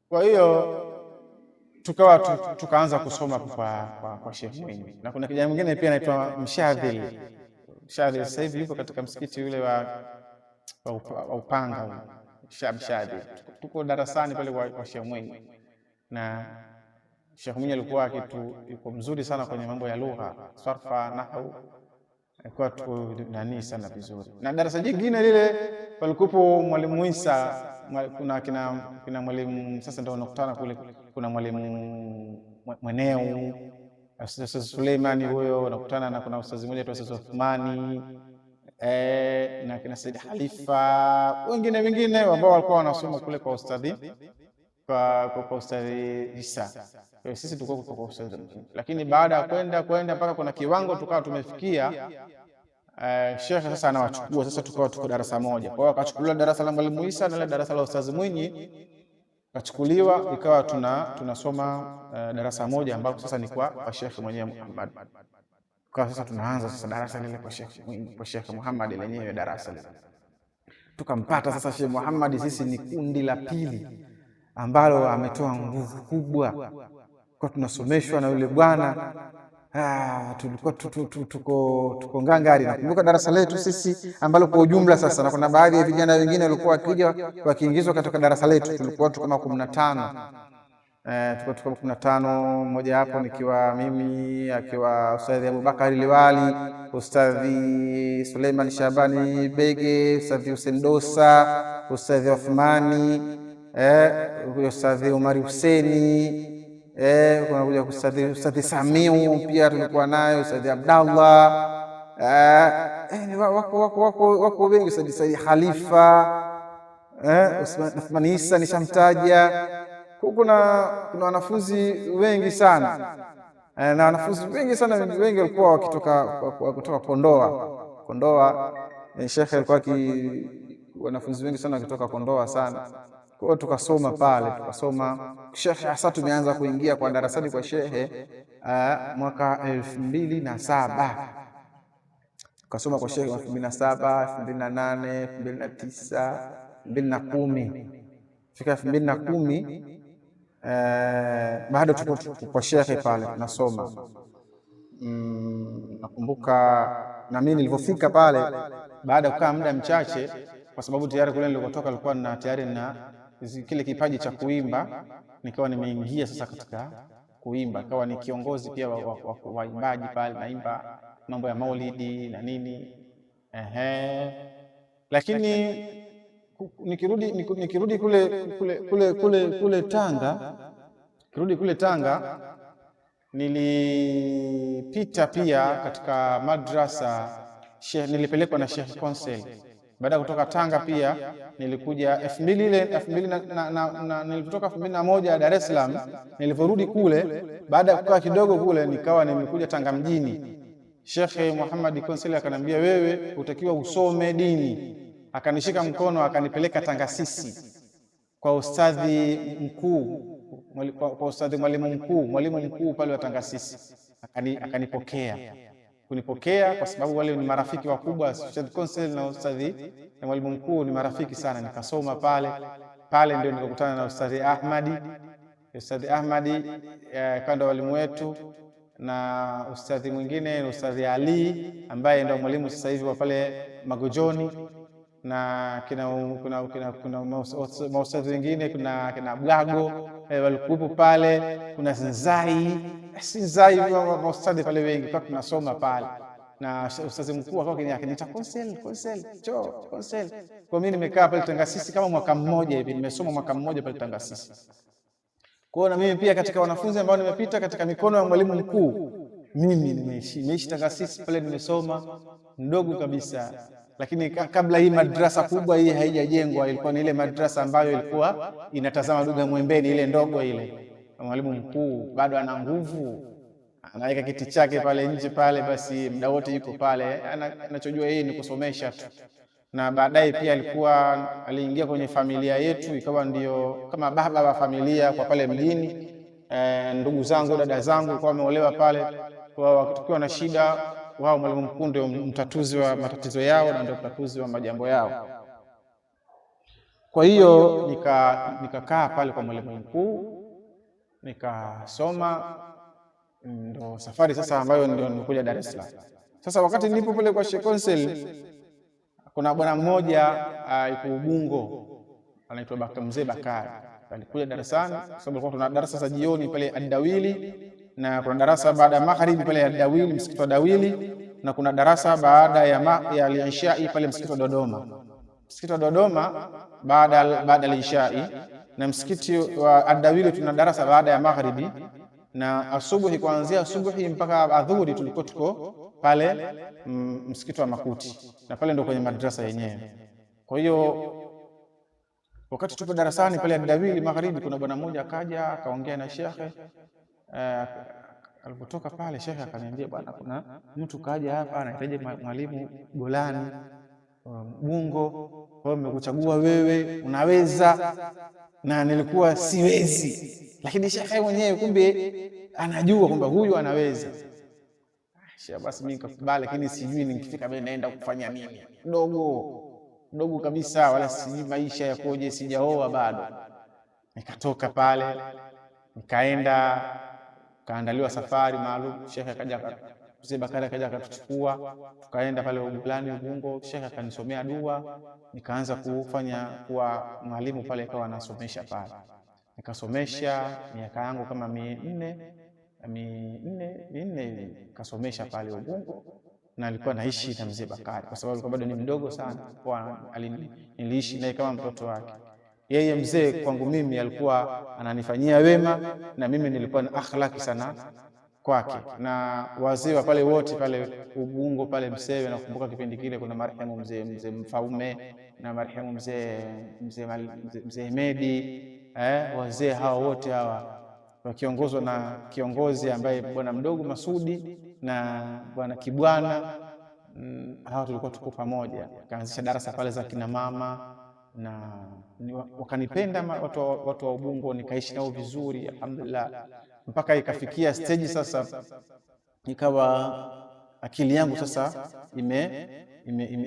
Kwa hiyo tukaanza kusoma kwa Sheikh Mwinyi, na kuna kijana mwingine pia anaitwa Mshadhili. Mshadhili sasa hivi yuko katika msikiti ule wa Upanga Mshadhili. Tuko darasani pale kwa Sheikh Mwinyi, na Sheikh Mwinyi alikuwa yuko mzuri sana kwenye mambo ya lugha, sarfa, nahwu, alikuwa tu nani sana vizuri. Na darasa jingine lile palikupo mwalimu Isa, kuna kina mwalimu, sasa ndio unakutana kule, kuna mwalimu Mweneu, Ustaz Suleimani, huyo unakutana na kuna ustazi mmoja Ustaz Uthmani, na kina Said Khalifa, wengine ambao walikuwa wanasoma kule kwa ustadhi kwa ustadhi Isa. Kwa sisi tulikuwa kwa ustadhi, lakini baada ya kwenda mpaka kuna kiwango tukawa tumefikia, Sheikh sasa anawachukua, sasa tuko darasa moja. Kwa hiyo akachukuliwa darasa la mwalimu Isa na ile darasa la ustadhi Mwinyi kachukuliwa, ikawa tunasoma darasa moja ambako sasa ni kwa Sheikh mwenyewe Muhammad. Kwa sasa tunaanza sasa darasa lile kwa Sheikh Mwinyi, kwa Sheikh Muhammad lenyewe darasa lile. Tukampata sasa Sheikh Muhammad, sisi ni kundi la pili ambalo ametoa nguvu kubwa kwa tunasomeshwa na yule bwana. Tulikuwa tuko ngangari. Nakumbuka darasa letu sisi ambalo kwa ujumla sasa, na kuna baadhi ya vijana wengine walikuwa wakija wakiingizwa katika darasa letu, tulikuwa kama 15. Tulikuwa 15, mmoja hapo nikiwa mimi, akiwa Ustadhi Abubakari Liwali, Ustadhi Suleiman Shabani Bege, Ustadhi Hussein Dosa, Ustadhi Uthmani, Ustadhi Umari Huseni, kuna kuja Ustadhi Samiu pia tulikuwa nayo, Ustadhi Abdallah, wako wengi, Ustadhi Said Khalifa, Uthman Isa nishamtaja. Kuna wanafunzi wengi sana, na wanafunzi wengi sana wengi walikuwa wakitoka Kondoa. Sheikh alikuwa wanafunzi wengi sana wakitoka Kondoa sana. Kwa hiyo tukasoma pale, Sheikh hasa tumeanza kuingia kwa darasani kwa Sheikh mwaka 2007. Tukasoma kwa Sheikh 2007, 2008, 2009, 2010. Fika 2010 bado tuko kwa Sheikh pale tunasoma. Nakumbuka na mimi nilipofika pale baada ya kukaa muda mchache, kwa sababu tayari kule nilikotoka alikuwa tayari na kile kipaji cha kuimba, nikawa nimeingia sasa katika kuimba, kawa ni kiongozi pia wa waimbaji pale, naimba mambo ya maulidi na nini. Lakini nikirudi kule Tanga, nilipita pia katika madrasa nilipelekwa na Sheikh Konsel. Baada ya kutoka Tanga pia nilikuja 2000 nilipotoka 2001 Dar es Salaam. Niliporudi kule baada ya kukaa kidogo kule, nikawa nimekuja Tanga mjini. Sheikh Muhammad Konsel akanambia, wewe utakiwa usome dini. Akanishika mkono akanipeleka Tanga Sisi kwa ustadhi mkuu, kwa ustadhi mwalimu mkuu pale wa Tanga Sisi. Kunipokea kwa sababu wale ni marafiki wakubwa, Ustadhi Konsel na ustadhi na mwalimu mkuu ni marafiki sana. Nikasoma pale ndio nikakutana na Ustadhi Ahmadi kando walimu wetu, na ustadhi mwingine ni Ustadhi Ali ambaye ndio mwalimu sasa hivi wa pale Magojoni, na kuna maustadhi wengine, kuna Bwago walikuwepo pale, kuna Sinzai maustadhi pale wengi, kwa tunasoma pale. Na ustadhi mkuu akaniita Konsel. Kwa mimi nimekaa pale Tanga Sisi kama mwaka mmoja hivi, nimesoma mwaka mmoja pale Tanga Sisi. Kwa hiyo na mimi pia katika wanafunzi ambao nimepita katika mikono ya mwalimu mkuu, mimi nimeishi Tanga Sisi pale, nimesoma mdogo kabisa. Lakini kabla hii madrasa kubwa hii haijajengwa, ilikuwa ni ile madrasa ambayo ilikuwa inatazama Duga Mwembeni, ile ndogo ile. Mwalimu mkuu bado ana nguvu, anaweka kiti chake pale nje pale, basi muda wote yuko pale, anachojua yeye ni kusomesha tu. Na baadaye pia aliingia kwenye familia yetu, ikawa ndio kama baba wa familia kwa pale mjini. Ndugu zangu, dada zangu kwa wameolewa pale, kwa tukiwa na shida wao mwalimu mkuu ndio mtatuzi wa matatizo yao na ndio mtatuzi wa majambo yao. Kwa hiyo nikakaa pale kwa mwalimu mkuu nikasoma, ndo safari sasa ambayo ndio nimekuja Dar es Salaam. Sasa wakati nilipo pale kwa Sheikh Konsel, kuna bwana mmoja yuko Ubungo anaitwa Mzee Bakari, alikuja darasani kwa sababu tuna darasa za jioni pale Ad-Dawili, na kuna darasa baada ya magharibi pale Ad-Dawili, msikiti wa Dawili, na kuna darasa baada ya al-Ishai pale msikiti wa Dodoma. Msikiti wa Dodoma baada al-Ishai, na msikiti wa Ad-Dawili tuna darasa baada ya magharibi, na asubuhi, kuanzia asubuhi mpaka adhuhuri tulikuwa tuko pale msikiti wa Makuti, na pale ndio kwenye madrasa yenyewe. Kwa hiyo wakati tupo darasani pale Ad-Dawili magharibi, kuna bwana mmoja akaja akaongea na shekhe. Alipotoka pale shekhe akaniambia, bwana, kuna mtu kaja hapa anahitaji mwalimu Golani Bungo, kwa hiyo nimekuchagua wewe, unaweza. Na nilikuwa siwezi, lakini shekhe mwenyewe kumbe anajua kwamba huyu anaweza. Basi mimi nikakubali, lakini sijui nikifika mimi naenda kufanya nini. Mdogo kabisa, wala sijui maisha yakoje, sijaoa bado. Nikatoka pale nikaenda, kaandaliwa safari maalum. Shekhe akaja, Mzee Bakari akaja akatuchukua, tukaenda pale Ugulani Ubungo. Shekhe akanisomea dua, nikaanza kuwa mwalimu pale, ikawa anasomesha pale. Nikasomesha miaka yangu kama minne kasomesha pale Ubungo, na alikuwa naishi na Mzee Bakari kwa sababu alikuwa bado ni mdogo sana, kwa niliishi naye kama mtoto wake. Yeye mzee kwangu mimi alikuwa ananifanyia wema, na mimi nilikuwa na akhlaki sana kwake. Na wazee wa pale wote pale Ubungo pale Msewe, nakumbuka kipindi kile kuna marehemu mzee Mfaume na marehemu mzee Medi, wazee hawa wote hawa wakiongozwa na kiongozi ambaye bwana mdogo Masudi na bwana Kibwana. Hawa tulikuwa tuko pamoja, kaanzisha darasa pale za kina mama, na wakanipenda watu wa Ubungo, nikaishi nao vizuri alhamdulillah, mpaka ikafikia stage sasa ikawa akili yangu sasa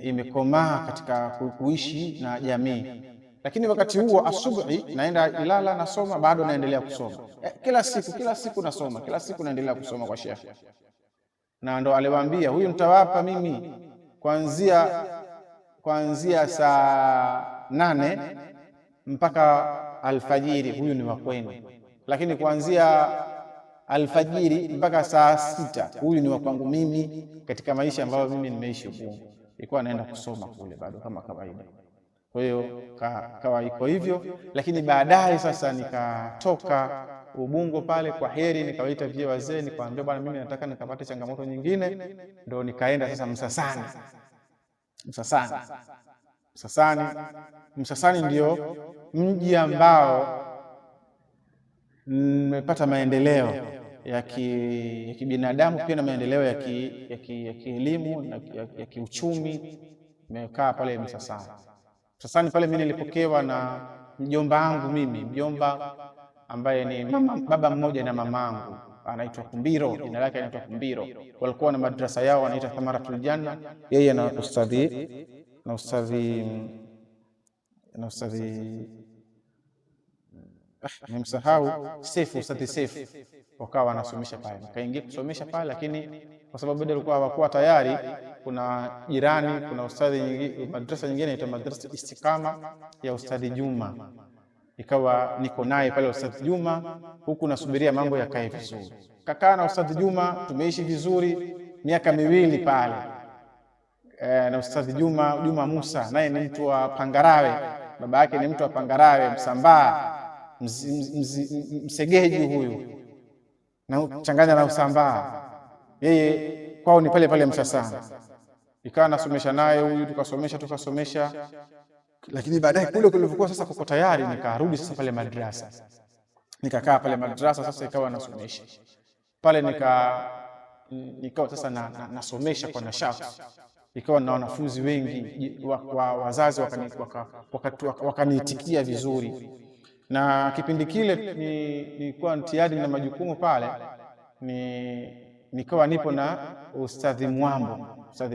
imekomaa katika kuishi na jamii. Lakini wakati huo asubuhi naenda Ilala nasoma, bado naendelea kusoma kila siku nasoma, kila siku naendelea kusoma kwa shekhi. Na ndo aliwaambia, huyu mtawapa mimi kuanzia saa 8 mpaka alfajiri, huyu ni wa kwenu, lakini kuanzia alfajiri mpaka saa 6 huyu ni wa kwangu mimi, katika maisha ambayo mimi nimeishi Ubungo. Ilikuwa naenda kusoma kule bado kama kawaida. Kwa hiyo kawa iko hivyo, lakini baadaye sasa nikatoka Ubungo pale kwa heri, nikawaita vile wazee, nikawaambia bwana, mimi nataka nikapate changamoto nyingine. Ndio nikaenda sasa Msasani ndio mji ambao nimepata maendeleo ya kibinadamu, pia na maendeleo ya kielimu na ya kiuchumi. Nimekaa pale Msasani pale mimi nilipokewa na mjomba wangu mjomba ambaye ni baba mmoja na mamangu, anaitwa Kumbiro, jina lake anaitwa Kumbiro. Walikuwa na madrasa yao wanaita Thamaratul Janna, yeye na ustadhi nimsahau Ustadhi Sefu, wakawa wanasomesha pale. Nikaingia kusomesha pale, lakini kwa sababu bado walikuwa hawakuwa tayari, kuna jirani, kuna ustadhi nyingine, madrasa nyingine inaitwa Madrasa Istiqama ya Ustadhi Juma. Ikawa niko naye pale Ustadhi Juma, huku nasubiria mambo yakae vizuri. Kakaa na Ustadhi Juma, tumeishi vizuri miaka 2 pale. Na Ustadhi Juma Musa, naye ni mtu wa Pangarawe, baba yake ni mtu wa Pangarawe, Msambaa, Msegeji huyu, na changanya na Usambaa. Yeye kwao ni pale Msasani. Ikawa nasomesha naye huyu, tukasomesha. Lakini baadaye kule kulivyokuwa sasa kuko tayari, nikarudi sasa pale madrasa. Nikakaa pale madrasa sasa, ikawa nasomesha pale, nikawa sasa nasomesha kwa nashati. Ikawa na wanafunzi wengi, wazazi wakaniitikia vizuri. Na kipindi kile nilikuwa mtihani na majukumu pale, nikawa nipo na Ustadhi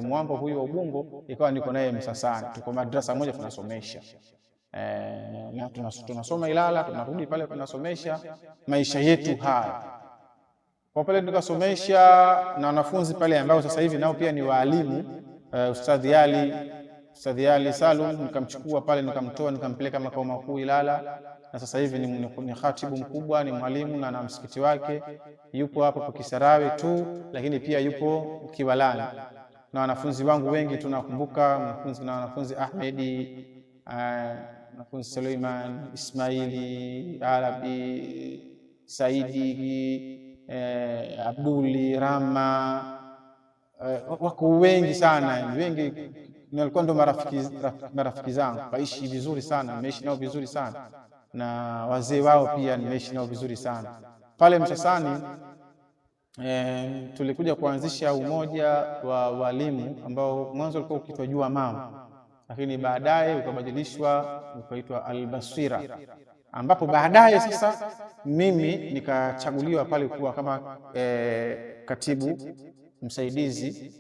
Mwambo huyu wa Ubungo, ikawa niko naye Msasani, tuko madrasa moja tunasomesha. na tunasoma Ilala, tunarudi pale tunasomesha maisha yetu haya. Kwa pale nikasomesha na wanafunzi pale ambao sasa hivi nao pia ni waalimu. Ustadhi Ali Salum nikamchukua pale nikamtoa nikampeleka makao makuu Ilala, na sasa hivi ni khatibu mkubwa, ni mwalimu na msikiti wake yupo hapo kwa Kisarawe tu, lakini pia yupo Kiwalani. Na wanafunzi wangu wengi tunakumbuka wanafunzi Ahmedi, wanafunzi Suleiman, Ismaili, Arabi, Saidi, Abduli, Rama, wako wengi sana, wengi nilikuwa ndo marafiki zangu, waishi vizuri sana, nimeishi nao vizuri sana, na wazee wao pia nimeishi nao vizuri sana. Pale Msasani tulikuja kuanzisha umoja wa walimu ambao mwanzo ulikuwa ukiitwa Jua Mama, lakini baadaye ukabadilishwa ukaitwa Al-Basira, ambapo baadaye sasa mimi nikachaguliwa pale kuwa kama katibu msaidizi